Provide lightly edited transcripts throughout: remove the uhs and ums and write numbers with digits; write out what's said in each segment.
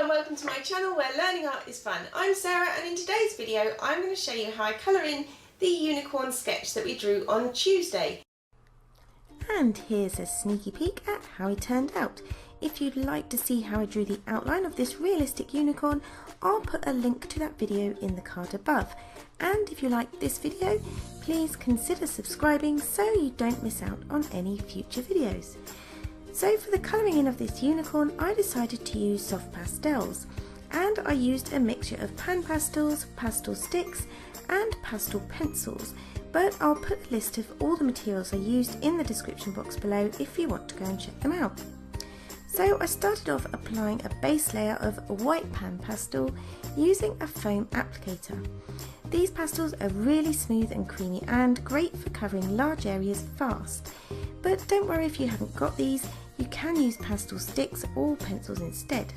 Welcome to my channel where learning art is fun. I'm Sarah, and in today's video I'm going to show you how I colour in the unicorn sketch that we drew on Tuesday. And here's a sneaky peek at how he turned out. If you'd like to see how I drew the outline of this realistic unicorn, I'll put a link to that video in the card above. And if you like this video, please consider subscribing so you don't miss out on any future videos. So for the colouring in of this unicorn, I decided to use soft pastels, and I used a mixture of pan pastels, pastel sticks and pastel pencils, but I'll put a list of all the materials I used in the description box below if you want to go and check them out. So I started off applying a base layer of white pan pastel using a foam applicator. These pastels are really smooth and creamy and great for covering large areas fast. But don't worry if you haven't got these, you can use pastel sticks or pencils instead.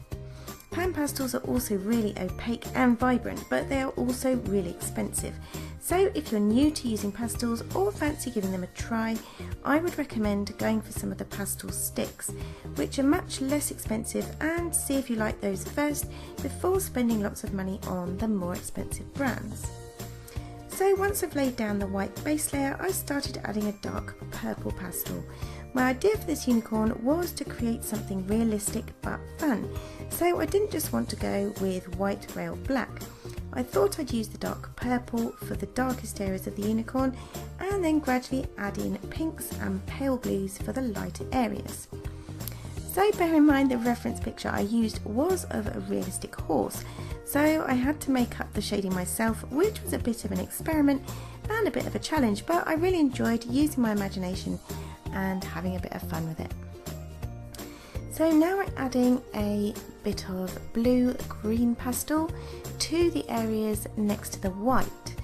Pan pastels are also really opaque and vibrant, but they are also really expensive. So if you're new to using pastels or fancy giving them a try, I would recommend going for some of the pastel sticks, which are much less expensive, and see if you like those first before spending lots of money on the more expensive brands. So once I've laid down the white base layer, I started adding a dark purple pastel. My idea for this unicorn was to create something realistic but fun, so I didn't just want to go with white, grey or black. I thought I'd use the dark purple for the darkest areas of the unicorn and then gradually add in pinks and pale blues for the lighter areas. So bear in mind the reference picture I used was of a realistic horse, so I had to make up the shading myself, which was a bit of an experiment and a bit of a challenge, but I really enjoyed using my imagination and having a bit of fun with it. So now I'm adding a bit of blue-green pastel to the areas next to the white.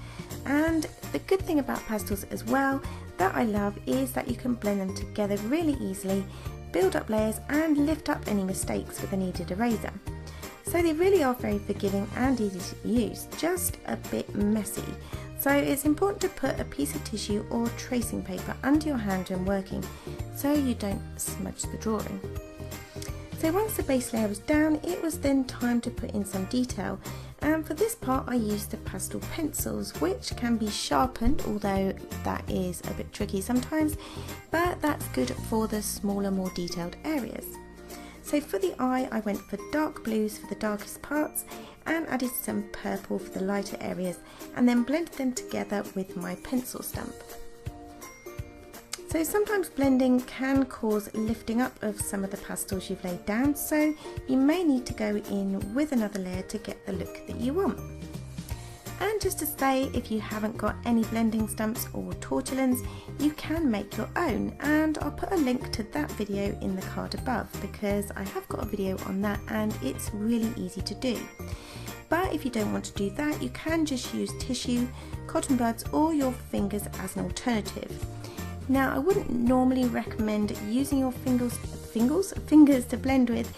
And the good thing about pastels as well that I love is that you can blend them together really easily, build up layers and lift up any mistakes with a kneaded eraser. So they really are very forgiving and easy to use, just a bit messy. So it's important to put a piece of tissue or tracing paper under your hand when working so you don't smudge the drawing. So once the base layer was down, it was then time to put in some detail, and for this part I used the pastel pencils, which can be sharpened, although that is a bit tricky sometimes, but that's good for the smaller, more detailed areas. So for the eye I went for dark blues for the darkest parts and added some purple for the lighter areas, and then blended them together with my pencil stamp. So sometimes blending can cause lifting up of some of the pastels you've laid down, so you may need to go in with another layer to get the look that you want. And just to say, if you haven't got any blending stumps or tortillons, you can make your own, and I'll put a link to that video in the card above because I have got a video on that and it's really easy to do. But if you don't want to do that, you can just use tissue, cotton buds or your fingers as an alternative. Now I wouldn't normally recommend using your fingers to blend with,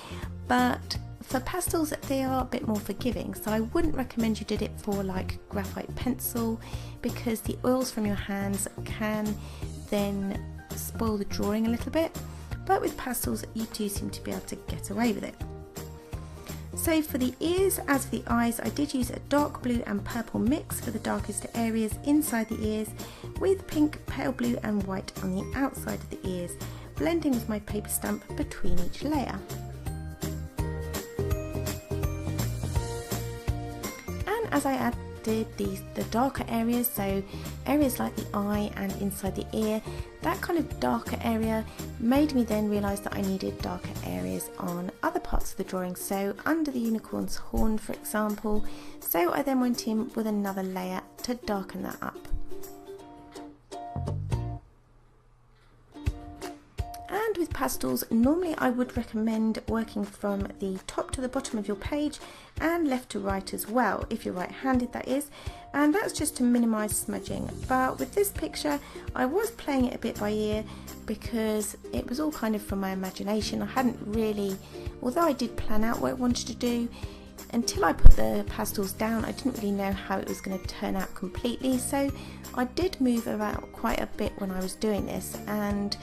but for pastels they are a bit more forgiving, so I wouldn't recommend you did it for like graphite pencil because the oils from your hands can then spoil the drawing a little bit, but with pastels you do seem to be able to get away with it. So for the ears, as for the eyes, I did use a dark blue and purple mix for the darkest areas inside the ears, with pink, pale blue and white on the outside of the ears, blending with my paper stamp between each layer. And as I added the darker areas, so areas like the eye and inside the ear, that kind of darker area made me then realise that I needed darker areas on other parts of the drawing, so under the unicorn's horn for example, so I then went in with another layer to darken that up. And with pastels, normally I would recommend working from the top to the bottom of your page and left to right as well, if you're right-handed that is, and that's just to minimise smudging. But with this picture I was playing it a bit by ear because it was all kind of from my imagination. I hadn't really, although I did plan out what I wanted to do, until I put the pastels down I didn't really know how it was going to turn out completely, so I did move about quite a bit when I was doing this, and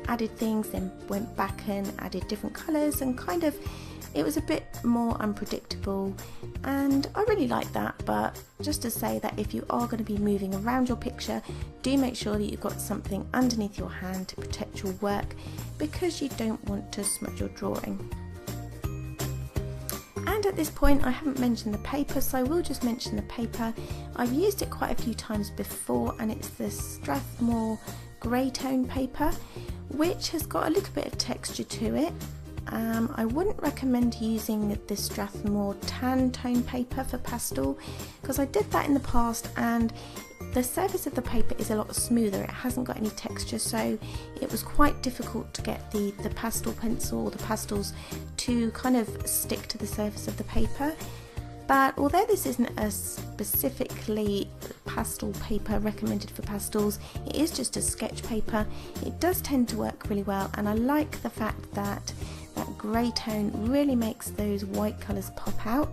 added things, then went back and added different colours, and kind of it was a bit more unpredictable, and I really like that. But just to say that if you are going to be moving around your picture, do make sure that you've got something underneath your hand to protect your work, because you don't want to smudge your drawing. And at this point I haven't mentioned the paper, so I will just mention the paper. I've used it quite a few times before, and it's the Strathmore grey tone paper, which has got a little bit of texture to it. I wouldn't recommend using the Strathmore tan tone paper for pastel, because I did that in the past and the surface of the paper is a lot smoother. It hasn't got any texture, so it was quite difficult to get the pastel pencil or the pastels to kind of stick to the surface of the paper. But although this isn't a specifically pastel paper recommended for pastels, it is just a sketch paper, it does tend to work really well, and I like the fact that that grey tone really makes those white colours pop out.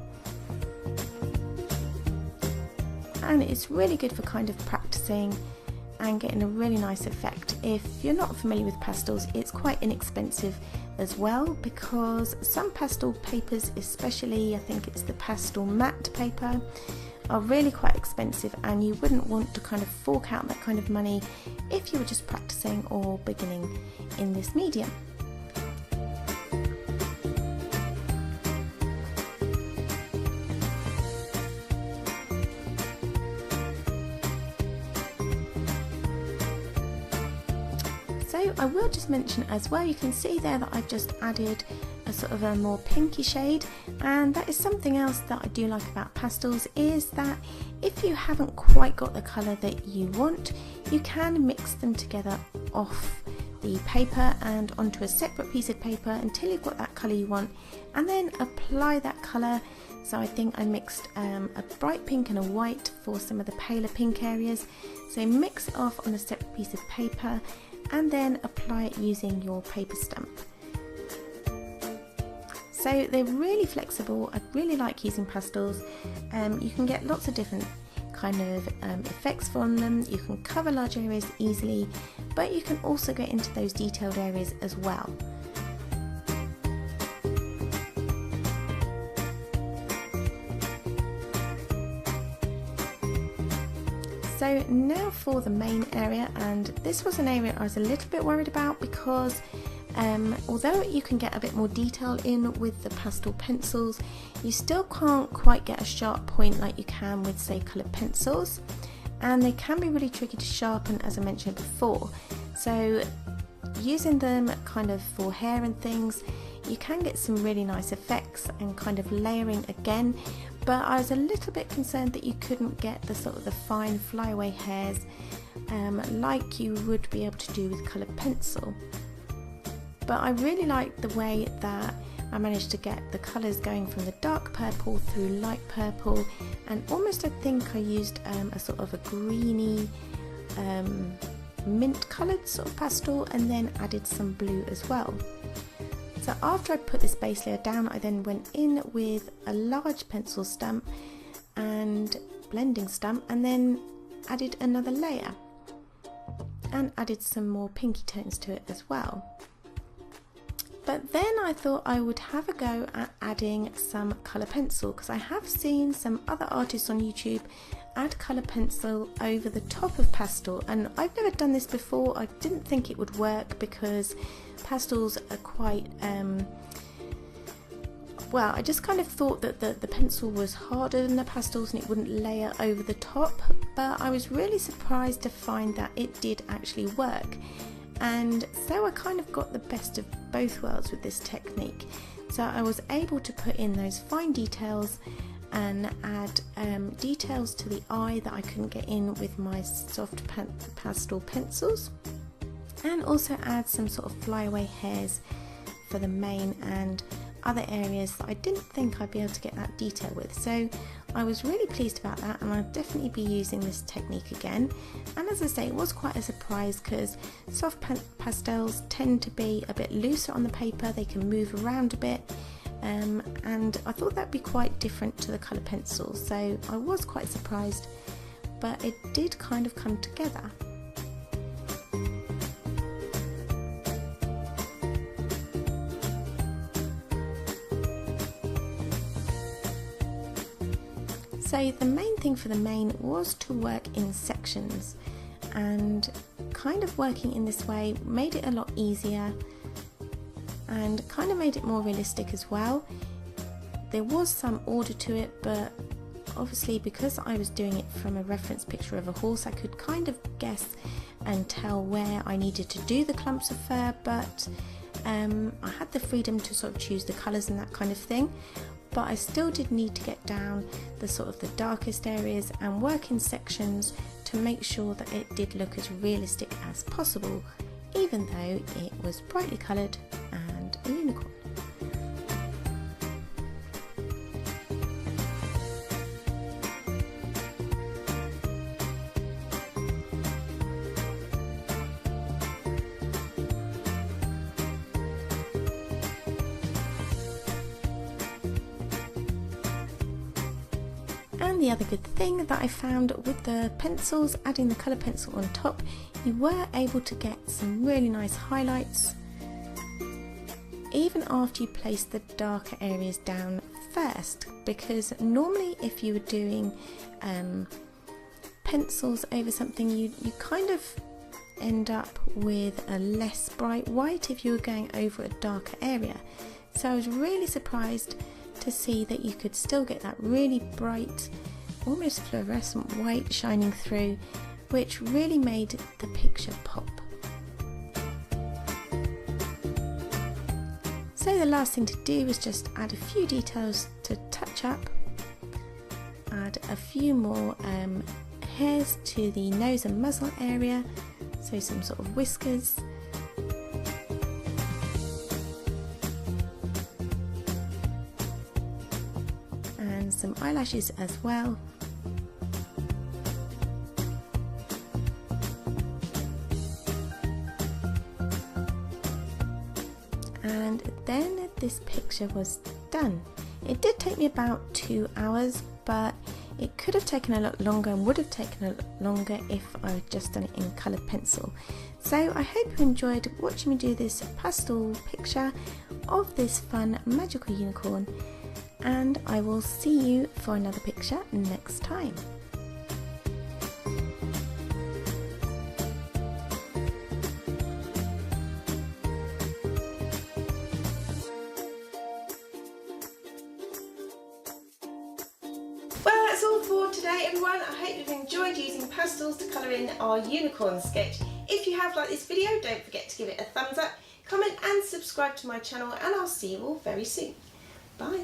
And it's really good for kind of practicing and getting a really nice effect. If you're not familiar with pastels, it's quite inexpensive as well, because some pastel papers, especially I think it's the pastel matte paper, are really quite expensive, and you wouldn't want to kind of fork out that kind of money if you were just practicing or beginning in this medium. So I will just mention as well, you can see there that I've just added a sort of a more pinky shade, and that is something else that I do like about pastels, is that if you haven't quite got the colour that you want, you can mix them together off the paper and onto a separate piece of paper until you've got that colour you want, and then apply that colour. So I think I mixed a bright pink and a white for some of the paler pink areas, so mix it off on a separate piece of paper and then apply it using your paper stamp. So they're really flexible. I really like using pastels. You can get lots of different kind of effects from them. You can cover large areas easily, but you can also get into those detailed areas as well. So now for the main area, and this was an area I was a little bit worried about, because although you can get a bit more detail in with the pastel pencils, you still can't quite get a sharp point like you can with, say, coloured pencils, and they can be really tricky to sharpen, as I mentioned before. So using them kind of for hair and things, you can get some really nice effects and kind of layering again, but I was a little bit concerned that you couldn't get the sort of the fine flyaway hairs like you would be able to do with coloured pencil. But I really like the way that I managed to get the colours going from the dark purple through light purple, and almost I think I used a sort of a greeny mint coloured sort of pastel, and then added some blue as well. So after I put this base layer down, I then went in with a large pencil stamp and blending stamp, and then added another layer and added some more pinky tones to it as well. But then I thought I would have a go at adding some colour pencil, because I have seen some other artists on YouTube add colour pencil over the top of pastel, and I've never done this before. I didn't think it would work because pastels are quite well, I just kind of thought that the pencil was harder than the pastels and it wouldn't layer over the top, but I was really surprised to find that it did actually work. And so I kind of got the best of both worlds with this technique. So I was able to put in those fine details and add details to the eye that I couldn't get in with my soft pastel pencils, and also add some sort of flyaway hairs for the mane and other areas that I didn't think I'd be able to get that detail with. So I was really pleased about that, and I'll definitely be using this technique again. And as I say, it was quite a surprise because soft pastels tend to be a bit looser on the paper, they can move around a bit, and I thought that'd be quite different to the colour pencils, so I was quite surprised, but it did kind of come together. So the main thing for the mane was to work in sections, and kind of working in this way made it a lot easier and kind of made it more realistic as well. There was some order to it, but obviously because I was doing it from a reference picture of a horse, I could kind of guess and tell where I needed to do the clumps of fur, but I had the freedom to sort of choose the colours and that kind of thing. But I still did need to get down the sort of the darkest areas and work in sections to make sure that it did look as realistic as possible, even though it was brightly coloured and a unicorn. And the other good thing that I found with the pencils, adding the colour pencil on top, you were able to get some really nice highlights even after you place the darker areas down first, because normally if you were doing pencils over something, you kind of end up with a less bright white if you were going over a darker area. So I was really surprised to see that you could still get that really bright, almost fluorescent white shining through, which really made the picture pop. So the last thing to do was just add a few details to touch up, add a few more hairs to the nose and muzzle area, so some sort of whiskers. And some eyelashes as well. And then this picture was done. It did take me about 2 hours, but it could have taken a lot longer and would have taken a lot longer if I had just done it in coloured pencil. So I hope you enjoyed watching me do this pastel picture of this fun magical unicorn, and I will see you for another picture next time. Well, that's all for today, everyone. I hope you've enjoyed using pastels to colour in our unicorn sketch. If you have liked this video, don't forget to give it a thumbs up, comment and subscribe to my channel, and I'll see you all very soon. Bye.